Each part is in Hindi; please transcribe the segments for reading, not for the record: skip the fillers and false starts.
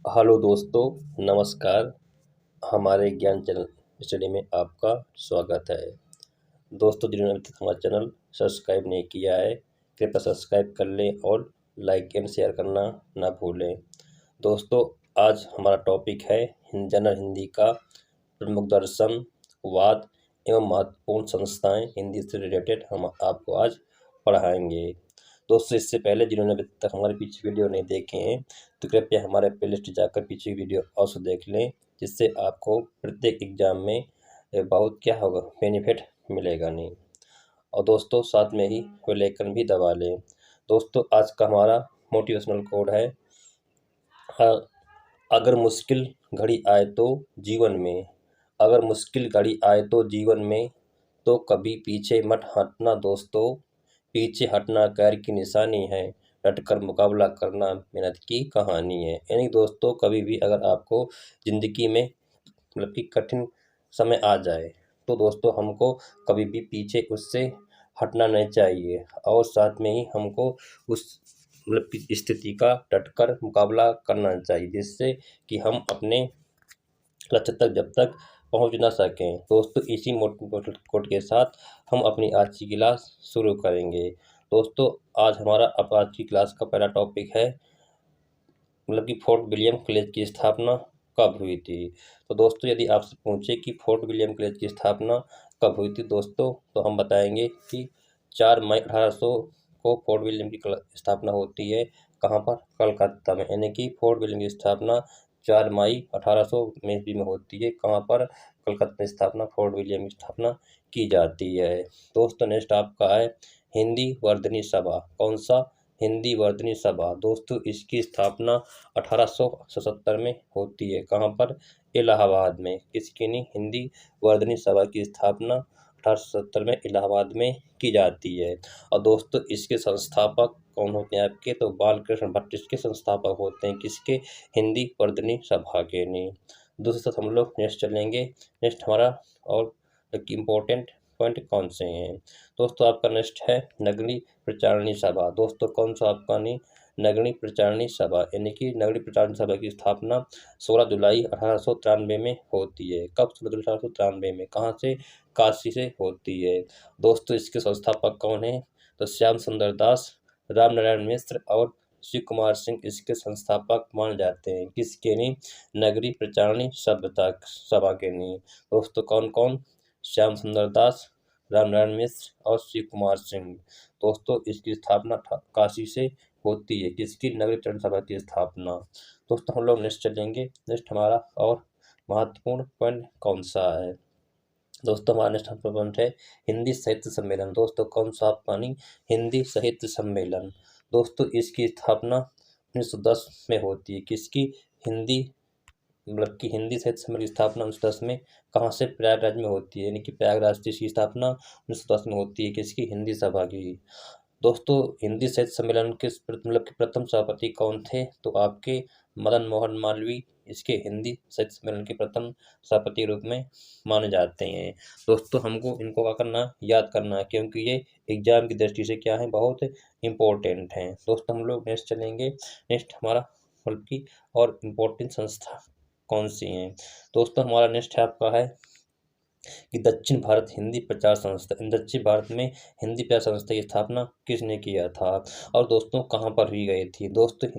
हेलो दोस्तों, नमस्कार। हमारे ज्ञान चैनल स्टडी में आपका स्वागत है। दोस्तों, जिन्होंने अभी तक हमारा चैनल सब्सक्राइब नहीं किया है, कृपया सब्सक्राइब कर लें और लाइक एंड शेयर करना ना भूलें। दोस्तों, आज हमारा टॉपिक है जनरल हिंदी का प्रमुख दर्शन, वाद एवं महत्वपूर्ण संस्थाएं हिंदी से रिलेटेड हम आपको आज पढ़ाएंगे। दोस्तों, इससे पहले जिन्होंने अभी तक हमारे पीछे वीडियो नहीं देखे हैं तो कृपया हमारे प्लेलिस्ट जाकर पीछे की वीडियो अवश्य देख लें, जिससे आपको प्रत्येक एग्जाम में बहुत क्या होगा, बेनिफिट मिलेगा नहीं। और दोस्तों, साथ में ही बेल आइकन भी दबा लें। दोस्तों, आज का हमारा मोटिवेशनल कोड है, अ- अगर मुश्किल घड़ी आए तो जीवन में अगर मुश्किल घड़ी आए तो जीवन में तो कभी पीछे मत हटना दोस्तों। पीछे हटना कैर की निशानी है, डटकर मुकाबला करना मेहनत की कहानी है। यानी दोस्तों, कभी भी अगर आपको ज़िंदगी में मतलब कि कठिन समय आ जाए तो दोस्तों हमको कभी भी पीछे उससे हटना नहीं चाहिए, और साथ में ही हमको उस मतलब कि स्थिति का डटकर मुकाबला करना चाहिए, जिससे कि हम अपने लक्ष्य तक जब तक पहुंच ना सकें। दोस्तों, इसी मोटिवेशनल कोट के साथ हम अपनी आज की क्लास शुरू करेंगे। दोस्तों, आज की क्लास का पहला टॉपिक है मतलब कि फोर्ट विलियम कॉलेज की स्थापना कब हुई थी। तो दोस्तों, यदि आपसे पूछे कि फोर्ट विलियम कॉलेज की स्थापना कब हुई थी दोस्तों, तो हम बताएंगे कि 4 मई 1800 को फोर्ट विलियम की स्थापना होती है। कहाँ पर? कलकत्ता में। यानी कि फोर्ट विलियम की स्थापना 4 मई 1800 में ईस्वी में होती है। कहाँ पर? कलकत्ता में स्थापना फोर्ट विलियम की स्थापना की जाती है। दोस्तों, नेक्स्ट आपका है हिंदी वर्धनी सभा। कौन सा? हिंदी वर्धनी सभा। दोस्तों, इसकी स्थापना 1877 में होती है। कहाँ पर? इलाहाबाद में। किसकी? नहीं, हिंदी वर्धनी सभा की स्थापना 1877 में इलाहाबाद में की जाती है। और दोस्तों, इसके संस्थापक कौन होते हैं आपके? तो बालकृष्ण भट्ट इसके संस्थापक होते हैं। किसके? हिंदी वर्धनी सभा के। नहीं, दूसरे साथ हम लोग नेक्स्ट चलेंगे। नेक्स्ट हमारा और इम्पोर्टेंट पॉइंट कौन से हैं? दोस्तों, आपका नेक्स्ट है नगरीय प्रचारणी सभा। दोस्तों, कौन सा आपका? नहीं, नगरीय प्रचारणी सभा। यानी कि नगरीय प्रचारणी सभा की स्थापना 16 जुलाई 1893 में होती है। कब? 16 जुलाई 1893 में। कहाँ से? काशी से होती है। दोस्तों, इसके संस्थापक कौन है? तो श्याम सुंदर दास, राम नारायण मिश्र और शिव कुमार सिंह इसके संस्थापक माने जाते हैं। किसके? नहीं, नगरीय प्रचारणी सभा के। नहीं, दोस्तों, कौन कौन? श्याम सुंदर दास, रामनारायण मिश्र और शिव कुमार सिंह। दोस्तों, इसकी स्थापना काशी से होती है। किसकी? नगरीय प्रचारणी सभा की स्थापना। दोस्तों, हम लोग नेक्स्ट चलेंगे। नेक्स्ट हमारा और महत्वपूर्ण पॉइंट कौन सा है? दोस्तों, हमारा नेक्स्ट पॉइंट है हिंदी साहित्य सम्मेलन। दोस्तों, कौन सा आपका? नहीं, हिंदी साहित्य सम्मेलन। दोस्तों, इसकी स्थापना 1910 में होती है। किसकी? हिंदी मतलब कि हिंदी साहित्य सम्मेलन की स्थापना 1910 में कहाँ से? प्रयागराज में होती है। यानी कि प्रयागराज से इसकी स्थापना 1910 में होती है। किसकी? हिंदी सभा की। दोस्तों, हिंदी साहित्य सम्मेलन के मतलब कि प्रथम सभापति कौन थे? तो आपके मदन मोहन मालवीय इसके हिंदी साहित्य सम्मेलन के प्रथम सभापति रूप में माने जाते हैं। दोस्तों, हमको इनको क्या करना? याद करना है, क्योंकि ये एग्जाम की दृष्टि से क्या है, बहुत इंपॉर्टेंट हैं। दोस्तों, हम लोग नेक्स्ट चलेंगे। नेक्स्ट हमारा मतलब कि और इम्पोर्टेंट संस्था कौन सी हैं? दोस्तों, हमारा नेक्स्ट है आपका है कि दक्षिण भारत हिंदी प्रचार संस्था। इन दक्षिण भारत में हिंदी प्रचार संस्था की स्थापना किसने किया था? और दोस्तों, कहाँ पर हुई गई थी? दोस्तों,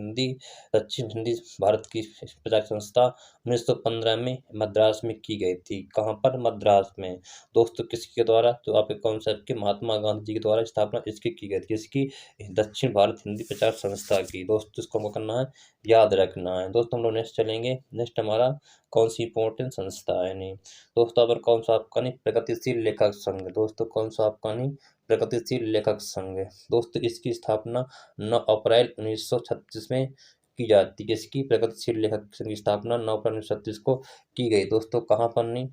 दक्षिण हिंदी भारत की प्रचार संस्था 1915 में मद्रास में की गई थी। कहाँ पर? मद्रास में। दोस्तों, किसके द्वारा? तो आपके कॉन्सेप्ट के महात्मा गांधी जी के द्वारा स्थापना इसकी की गई थी। किसकी? दक्षिण भारत हिंदी प्रचार संस्था की। दोस्तों, इसको हमको करना है, याद रखना है। दोस्तों, हम लोग नेक्स्ट चलेंगे। नेक्स्ट हमारा कौन सी इंपॉर्टेंट संस्था है? नहीं, दोस्तों, अगर कौन सा आपका? नहीं, प्रगतिशील लेखक संघ। दोस्तों, कौन सा आपका? नहीं, प्रगतिशील लेखक संघ। दोस्तों, इसकी स्थापना 9 अप्रैल 1936 में की जाती है। इसकी प्रगतिशील लेखक संघ की स्थापना 9 अप्रैल 1936 को की गई। दोस्तों, कहाँ पर? नहीं,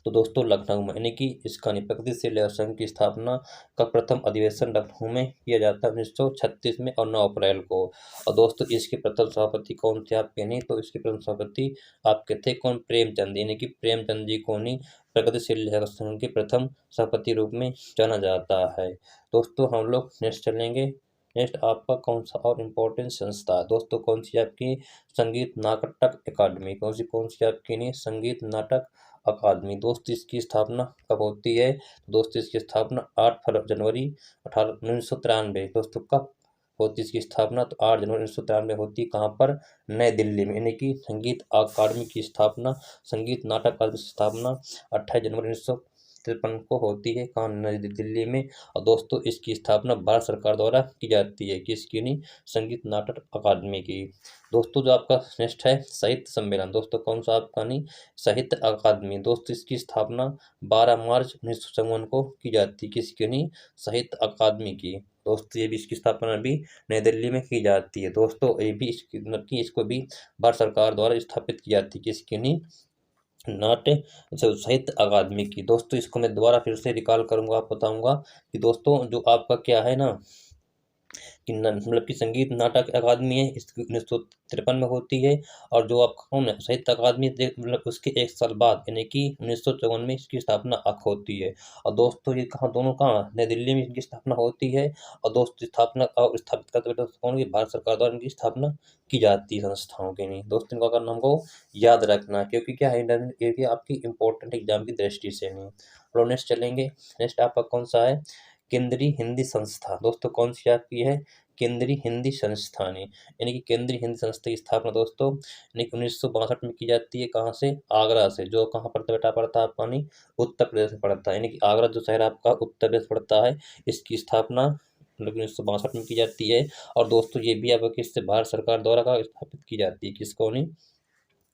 तो दोस्तों लखनऊ में। यानी कि इसका प्रगतिशील लेखक संघ की स्थापना का प्रथम अधिवेशन लखनऊ में किया जाता है 1936 में और 9 अप्रैल को। और दोस्तों, इसके प्रथम सभापति कौन थे आपके? नहीं, तो इसके प्रथम सभापति आपके थे कौन? प्रेमचंद। यानी कि प्रेमचंद जी को नहीं प्रगतिशील लेखक संघ के प्रथम सभापति रूप में जाना जाता है। दोस्तों, हम लोग नेक्स्ट चलेंगे। नेक्स्ट आपका कौन सा और इम्पोर्टेंट संस्था है दोस्तों, कौन सी आपकी संगीत नाटक अकादमी, कौन सी आपकी नहीं संगीत नाटक अकादमी। दोस्त इसकी स्थापना कब होती है, दोस्तों इसकी स्थापना 8 जनवरी 1993 दोस्तों कब होती है इसकी स्थापना, तो 8 जनवरी 1993 होती है। कहाँ पर, नई दिल्ली में, यानी कि संगीत अकादमी की स्थापना, संगीत नाटक अकादमी की स्थापना 28 जनवरी 1953 को होती है, कहाँ, नई दिल्ली में। और दोस्तों इसकी स्थापना भारत सरकार द्वारा की जाती है, किसकी नहीं, संगीत नाटक अकादमी की। दोस्तों जो आपका नेक्स्ट है साहित्य सम्मेलन, दोस्तों कौन सा आपका नहीं साहित्य अकादमी, दोस्तों इसकी स्थापना 12 मार्च 1954 को की जाती है, किसकी नहीं साहित्य अकादमी की। दोस्तों ये भी इसकी स्थापना भी नई दिल्ली में की जाती है। दोस्तों ये भी इसकी मतलब कि इसको भी भारत सरकार द्वारा स्थापित की जाती है, किसकी नहीं नाट्य साहित्य अकादमी की। दोस्तों इसको मैं दोबारा फिर से रिकॉल करूंगा, आप बताऊंगा कि दोस्तों जो आपका क्या है ना कि मतलब कि संगीत नाटक अकादमी है, इसकी 1953 में होती है। और जो आपका कौन है साहित्य अकादमी मतलब उसके 1 साल बाद यानी कि 1954 में इसकी स्थापना होती है। और दोस्तों ये कहाँ, दोनों कहाँ, नई दिल्ली में इनकी स्थापना होती है। और दोस्तों स्थापना और स्थापित करते हुए दोस्तों कौन, भारत सरकार द्वारा इनकी स्थापना की जाती है संस्थाओं के नहीं। दोस्तों इनको अगर हमको याद रखना है, क्योंकि क्या है ये आपकी इंपॉर्टेंट एग्जाम की दृष्टि से नहीं। और नेक्स्ट चलेंगे, नेक्स्ट आपका कौन सा है केंद्रीय हिंदी संस्था, दोस्तों कौन सी आपकी है केंद्रीय हिंदी संस्थान, यानी कि केंद्रीय हिंदी संस्था की स्थापना दोस्तों यानी कि 1962 में की जाती है, कहाँ से, आगरा से, जो कहाँ पड़ता बेटा पड़ता है आपका नहीं उत्तर प्रदेश में पड़ता है, यानी कि आगरा जो शहर आपका उत्तर प्रदेश पड़ता है, इसकी स्थापना मतलब 1962 में की जाती है। और दोस्तों ये भी आपका किससे भारत सरकार द्वारा का स्थापित की जाती है, किसको नहीं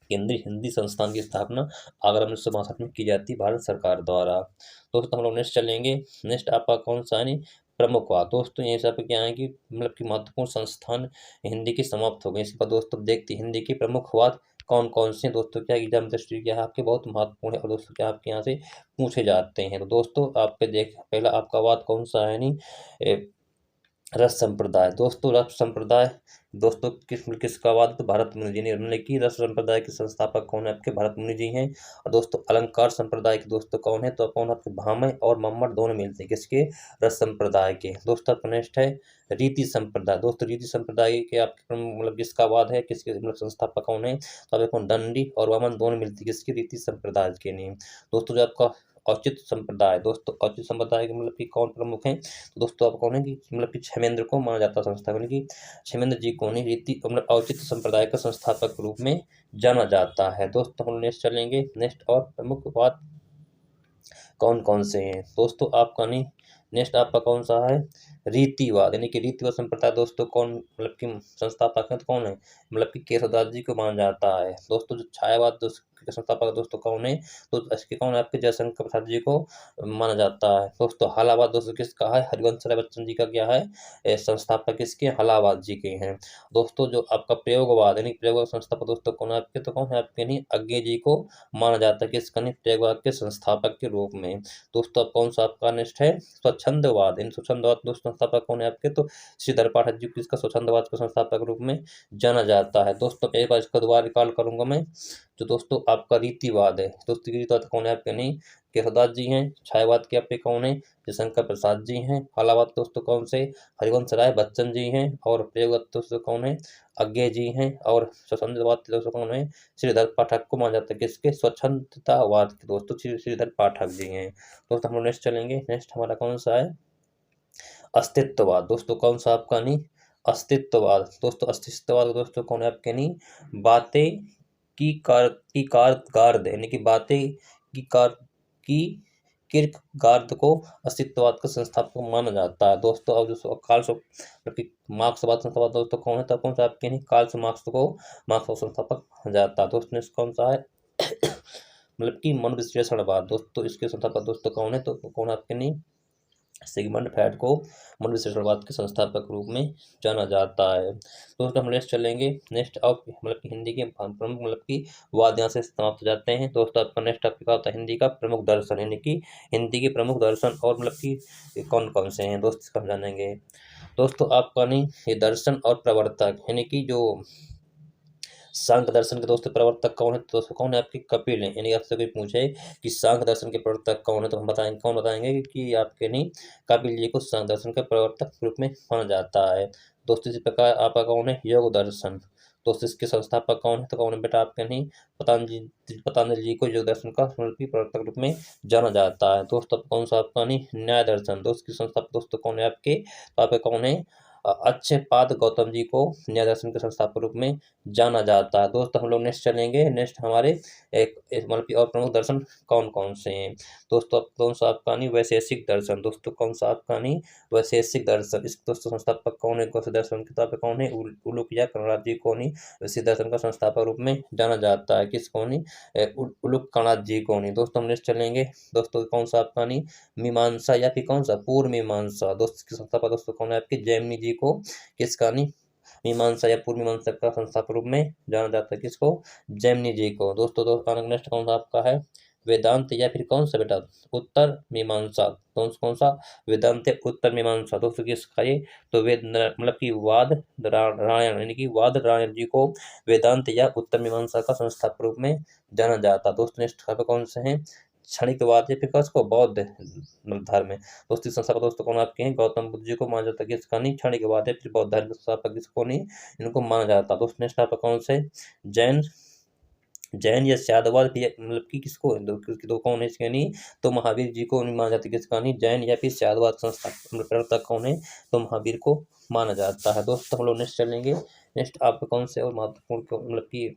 केंद्रीय हिंदी संस्थान की स्थापना आगरा 1962 में की जाती है भारत सरकार द्वारा। दोस्तों हम लोग नेक्स्ट चलेंगे, नेक्स्ट आपका कौन सा है प्रमुखवाद, दोस्तों ये सब क्या है कि मतलब कि महत्वपूर्ण संस्थान हिंदी की समाप्त हो गई। इसके बाद दोस्तों देखते हैं हिंदी के प्रमुखवाद कौन कौन से हैं। दोस्तों क्या एग्जाम दृष्टि क्या है आपके बहुत महत्वपूर्ण है, और दोस्तों क्या आपके यहाँ से पूछे जाते हैं। तो दोस्तों आपके देख पहला आपका वाद कौन सा है रस संप्रदाय, दोस्तों रस संप्रदाय दोस्तों किसका वाद, तो भरत मुनि जी ने निर्णय की। रस संप्रदाय के संस्थापक कौन है आपके भरत मुनि जी हैं। और दोस्तों अलंकार संप्रदाय के दोस्तों कौन है, तो कौन आपके भामह और मम्मट दोनों मिलते हैं किसके रस संप्रदाय के। दोस्तों आपका नेक्स्ट है रीति संप्रदाय, दोस्तों रीति संप्रदाय के आपके मतलब किसका वाद है, किसके मतलब संस्थापक कौन है, तो आपको दंडी और वामन दोनों मिलती है किसकी रीति संप्रदाय के नहीं। दोस्तों जो आपका औचित्य संप्रदाय, दोस्तों औचित्य संप्रदाय के मतलब कि कौन प्रमुख हैं, तो दोस्तों आप कौन है कि मतलब कि क्षेमेंद्र को माना जाता है संस्था में, कि क्षेमेंद्र जी को नहीं रीति मतलब औचित्य संप्रदाय का संस्थापक के रूप में जाना जाता है। दोस्तों हम नेक्स्ट चलेंगे, नेक्स्ट और प्रमुख बात कौन कौन से हैं, दोस्तों आपका नहीं नेक्स्ट आपका कौन सा है रीतिवाद, यानी कि रीतिवाद संप्रदाय दोस्तों कौन मतलब कि संस्थापक है, तो कौन है मतलब कि केशवदास जी को माना जाता है। दोस्तों जो छायावाद के संस्थापक दोस्तों कौन है, तो इसके कौन है आपके जयशंकर प्रसाद जी को माना जाता है। दोस्तों हलावाद दोस्तों किसका है, हरिवंश राय बच्चन जी का क्या है संस्थापक किसके हलावाद जी के हैं। दोस्तों जो आपका प्रयोगवाद यानी प्रयोगवाद संस्थापक दोस्तों कौन है आपके, तो कौन है आपके नहीं अज्ञे जी को माना जाता है किसका नहीं प्रयोगवाद के संस्थापक के रूप में। दोस्तों अब कौन सा आपका नेक्स्ट है स्वच्छंदवाद, इन स्वच्छंदवाद दोस्तों संस्थापक कौन है आपके, तो श्रीधर पाठक जी को इसका स्वच्छंदवाद के संस्थापक के रूप में जाना जाता है। दोस्तों एक बार इसका दोबारा रिकॉल करूंगा मैं, जो दोस्तों आपका रीतिवाद है, दोस्तों रीतिवाद कौन है आपके नहीं केशवदास जी हैं। छायावाद के आपके कौन है जयशंकर प्रसाद जी हैं। हलावाद दोस्तों कौन से हरिवंश राय बच्चन जी हैं। और प्रयोगवाद दोस्तों कौन है अज्ञे जी हैं। और स्वच्छंदवाद दोस्तों कौन है श्रीधर पाठक को माना जाता है किसके स्वच्छंदतावाद के दोस्तों श्रीधर पाठक जी हैं। दोस्तों हम लोग नेक्स्ट चलेंगे, नेक्स्ट हमारा कौन सा है अस्तित्ववाद, दोस्तों कौन सा आपका नहीं अस्तित्ववाद, दोस्तों अस्तित्ववाद दोस्तों कौन है आपके नहीं बातें की कारगार्द यानी कि बातें की कार की किर्कगार्द को अस्तित्ववाद का संस्थापक माना जाता है। दोस्तों अब जो मार्क्सवाद संस्थापक दोस्तों कौन है, तो कौन सा आपके नहीं कार्ल मार्क्स को मार्क्सवाद संस्थापक माना जाता है। दोस्तों कौन सा है मतलब कि मन विश्लेषणवाद, दोस्तों इसके संस्थापक दोस्तों कौन है, तो कौन आपके नहीं सिगमंड फ्रायड को मन विश्लेषणवाद के संस्थापक रूप में जाना जाता है। दोस्तों हम नेक्स्ट चलेंगे, नेक्स्ट अब मतलब कि हिंदी के प्रमुख मतलब कि वाद यहाँ से समाप्त हो जाते हैं। दोस्तों आपका नेक्स्ट टॉपिक होता है हिंदी का प्रमुख दर्शन, यानी कि हिंदी के प्रमुख दर्शन और मतलब कि कौन कौन से हैं दोस्त इसका हम जानेंगे। दोस्तों आपका नहीं ये दर्शन और प्रवर्तक यानी कि जो सांख्य दर्शन के दोस्तों प्रवर्तक कौन है? तो दोस्तों कौन है आपके? कपिल है। यानी आपसे कोई पूछे कि सांख्य दर्शन के प्रवर्तक कौन है, तो हम बताएंगे, कौन बताएंगे कि आपके नहीं, कपिल जी को सांख्य दर्शन के प्रवर्तक के रूप में माना जाता है। दोस्तों इसी प्रकार आपका कौन है? योग दर्शन। दोस्तों इसके संस्थापक कौन है? तो कौन है बेटा आपके नहीं, पतंजलि जी को योग दर्शन का प्रवर्तक रूप में जाना जाता है। दोस्तों कौन सा आपका नहीं? न्याय दर्शन। दोस्त की संस्थापक दोस्तों कौन है आपके? तो आपके कौन है? अच्छेपाद गौतम जी को न्याय दर्शन के संस्थापक रूप में जाना जाता है। दोस्तों हम लोग नेक्स्ट चलेंगे, नेक्स्ट हमारे एक मतलब कि और प्रमुख दर्शन कौन कौन से हैं। दोस्तों कौन सा आपका नहीं? वैशेषिक दर्शन। दोस्तों कौन सा आपका नहीं? वैशेषिक दर्शन। इस दोस्तों संस्थापक कौन है? कौन से दर्शन के? तो कौन है? उलूक या कणाद जी को नहीं वैशेषिक दर्शन का संस्थापक रूप में जाना जाता है। किस को नहीं? उलूक कणाद जी को नहीं। दोस्तों हम नेक्स्ट चलेंगे, दोस्तों कौन सा आपका नहीं? मीमांसा या फिर कौन सा? पूर्व मीमांसा। दोस्तों की संस्थापक दोस्तों कौन है आपकी? जैमिनी जी को किसका नहीं? मीमांसा या पूर्व मीमांसा का संस्थापक रूप में जाना जाता है। किसको? जैमिनी जी को। दोस्तों नेक्स्ट कौन सा आपका है? वेदांत या फिर कौन सा बेटा? उत्तर मीमांसा। कौन सा? वेदांत या उत्तर मीमांसा। दोस्तों किसका ये? तो वेद मतलब कि वाद रायण यानी कि वाद रायण जी को वेदांत या उत्तर मीमांसा का संस्थापक रूप में जाना जाता है। दोस्तों नेक्स्ट कौन से हैं? क्षणिकवाद या फिर कसको बौद्ध धर्म है। दोस्तों संस्थापक दोस्तों कौन आपके हैं? गौतम बुद्ध जी को माना जाता है। किसका नहीं? क्षणिकवाद है फिर बौद्ध धर्म के संस्थापक किसको नहीं? इनको माना जाता है। दोस्तों नेक्स्ट आपका कौन से? जैन। जैन या शादवाद भी मतलब कि किसको? दो कौन है इसके नहीं? तो महावीर जी को नहीं माना जाता। किसका नहीं? जैन या फिर शादवाद संस्था प्रवर्तक कौन है? तो महावीर को माना जाता है। दोस्तों हम लोग नेक्स्ट चलेंगे, नेक्स्ट आपका कौन से और महत्वपूर्ण मतलब कि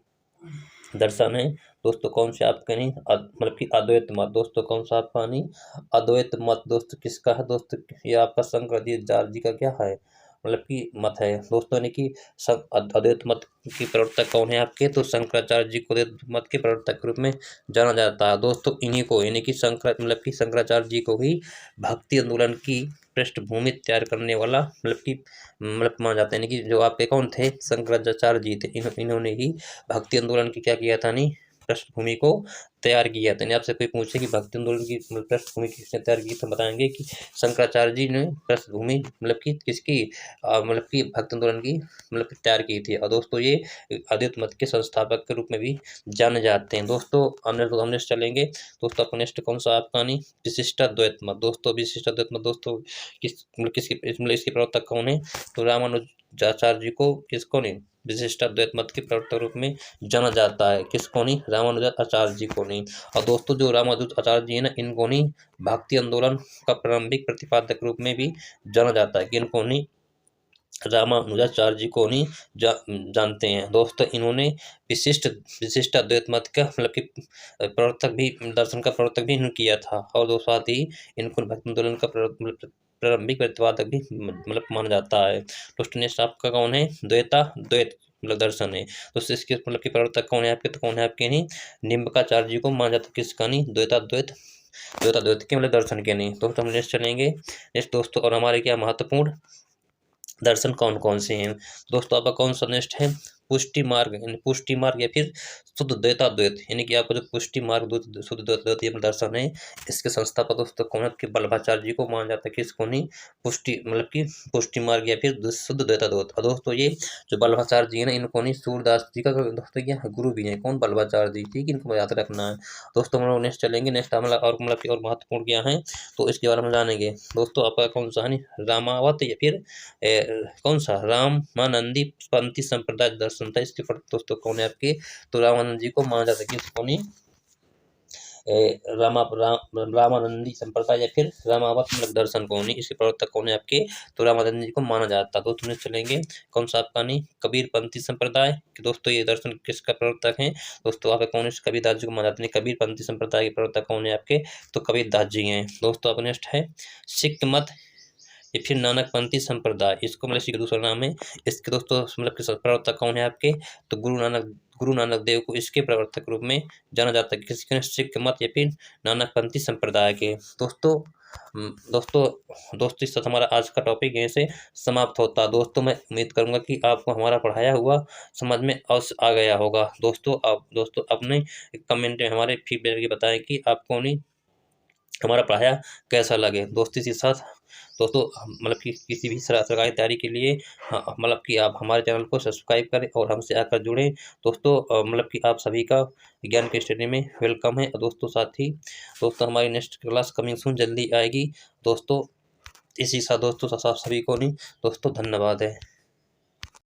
दर्शन है। दोस्तों कौन से आपके नहीं? मतलब कि अद्वैत मत। दोस्तों कौन सा आपका नहीं? अद्वैत मत। दोस्तों किसका है? दोस्तों ये आपका शंकराचार्य जी का क्या है? मतलब कि मत है। दोस्तों ने कि अद्वैत मत के प्रवर्तक कौन है आपके? तो शंकराचार्य जी को अद्वैत मत के प्रवर्तक के रूप में जाना जाता है। दोस्तों इन्हीं को यानी कि शंकराचार्य जी को ही भक्ति आंदोलन की पृष्ठभूमि तैयार करने वाला मतलब माना जाता है। यानी कि जो आपके कौन थे? शंकराचार्य जी थे। इन्होंने ही भक्ति आंदोलन की क्या किया था नहीं? पृष्ठभूमि को तैयार किया था। आपसे कोई पूछे कि भक्ति आंदोलन की पृष्ठभूमि किसने तैयार की, तो बताएंगे कि शंकराचार्य जी ने पृष्ठभूमि मतलब कि किसकी मतलब कि भक्ति आंदोलन की मतलब तैयार की थी। और दोस्तों ये अद्वैत मत के संस्थापक के रूप में भी जाने जाते हैं। दोस्तों हमने चलेंगे, दोस्तों आपका नेक्स्ट कौन सा आपका नहीं? विशिष्टाद्वैत मत। दोस्तों विशिष्टाद्वैत मत दोस्तों इसके प्रवर्तक कौन है? तो रामानुजाचार्य जी को किसको नहीं? विशिष्टाद्वैत मत के प्रवर्तक रूप में जाना जाता है। किसको नहीं? रामानुजाचार्य जी को नहीं। और दोस्तों जो रामानुजाचार्य जी है ना, इनको नहीं भक्ति आंदोलन का प्रारंभिक प्रतिपादक रूप में भी जाना जाता है। कि इनको नहीं? रामानुजाचार्य जी को नहीं जानते हैं। दोस्तों इन्होंने विशिष्ट अद्वैत मत का मतलब कि प्रवर्तक भी, दर्शन का प्रवर्तक भी इन्होंने किया था। और दो साथ ही इनको भक्ति आंदोलन का प्रारंभिक प्रतिपादक भी मतलब माना जाता है। दोस्तों नेक्स्ट आपका कौन है? द्वैत मतलब दर्शन है। तो इसके मतलब कि प्रवर्तक कौन है आपके? तो कौन है आपके नहीं? निम्बकाचार्य जी को माना जाता है। किसका नहीं? द्वैताद्वैत के मतलब दर्शन के नहीं। दोस्तों हम नेक्स्ट चलेंगे, नेक्स्ट दोस्तों और हमारे क्या महत्वपूर्ण दर्शन कौन कौन से हैं। दोस्तों आपका कौन सा नेक्स्ट है? पुष्टि मार्ग या फिर शुद्ध द्वैताद्वैत। यानी कि आपका जो पुष्टि मार्ग शुद्ध द्वैताद्वैत ये दर्शन है, इसके संस्थापक दोस्तों कौन है आपके? वल्लभाचार्य जी को माना जाता है। किसको नहीं? पुष्टि मार्ग या फिर शुद्ध द्वैताद्वैत। और दोस्तों ये जो वल्लभाचार्य जी है ना, इनको नहीं सूरदास जी का दोस्तों क्या गुरु भी है। कौन? वल्लभाचार्य जी। ठीक है, इनको याद रखना है। दोस्तों हम लोग नेक्स्ट चलेंगे, नेक्स्ट हमारा और और महत्वपूर्ण क्या है, तो इसके बारे में जानेंगे। दोस्तों आपका कौन सा है? रामावत या फिर कौन सा? रामानंदी पंथी संप्रदाय दर्शन था। इसके फर्क दोस्तों कौन है आपके? तो रामानंद जी को माना जाता है। किसको नहीं? रामानंदी संप्रदाय या फिर रामावत मतलब दर्शन कौन है? इसके प्रवर्तक कौन है आपके? तो रामानंद जी को माना जाता है। दोस्तों चलेंगे कौन सा आपका नहीं? कबीर पंथी संप्रदाय कि दोस्तों ये दर्शन किसका प्रवर्तक है? दोस्तों आप कौन है? कबीर दास जी को माना जाता है। कबीर पंथी संप्रदाय के प्रवर्तक कौन है आपके? तो कबीर दास जी हैं। दोस्तों आप नेक्स्ट है सिख मत या फिर नानकपंथी संप्रदाय। इसको मतलब इसका दूसरा नाम है। इसके दोस्तों मतलब के प्रवर्तक कौन है आपके? तो गुरु नानक देव को इसके प्रवर्तक रूप में जाना जाता है। किसके? सिख मत या फिर नानकपंथी संप्रदाय के। दोस्तों इस साथ हमारा आज का टॉपिक यहीं से समाप्त होता है। दोस्तों मैं उम्मीद करूंगा कि आपको हमारा पढ़ाया हुआ समझ में आ गया होगा। दोस्तों अपने कमेंट में हमारे फीडबैक बताएं कि आपको नहीं हमारा पढ़ाया कैसा लगे। दोस्तों इसी के साथ दोस्तों मतलब कि किसी भी सरकारी तैयारी के लिए मतलब कि आप हमारे चैनल को सब्सक्राइब करें और हमसे आकर जुड़ें। दोस्तों मतलब कि आप सभी का ज्ञान के स्टडी में वेलकम है। दोस्तों साथ ही दोस्तों हमारी नेक्स्ट क्लास कमिंग सून जल्दी आएगी। दोस्तों इसी के साथ दोस्तों सभी को नहीं दोस्तों धन्यवाद है।